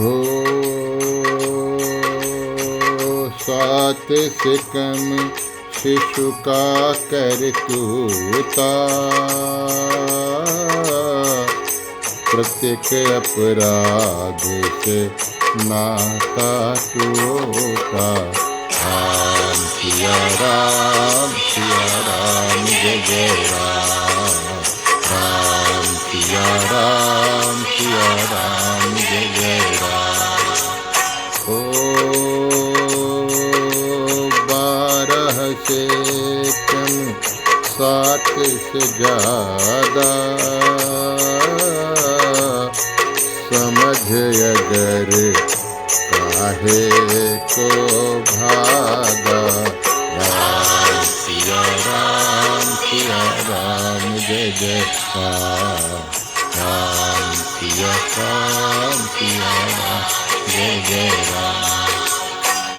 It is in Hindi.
हो सात सिकम शिशु का कर तूता, प्रत्येक अपराध से नाता टूटा। राम सिया राम जय जय राम। राम सिया राम जय जय राम। ओ 12 से कम 7 से ज्यादा, समझ अगर काहे को भागा। राम सिया राम जय जय राम। राम सिया राम जय जय राम।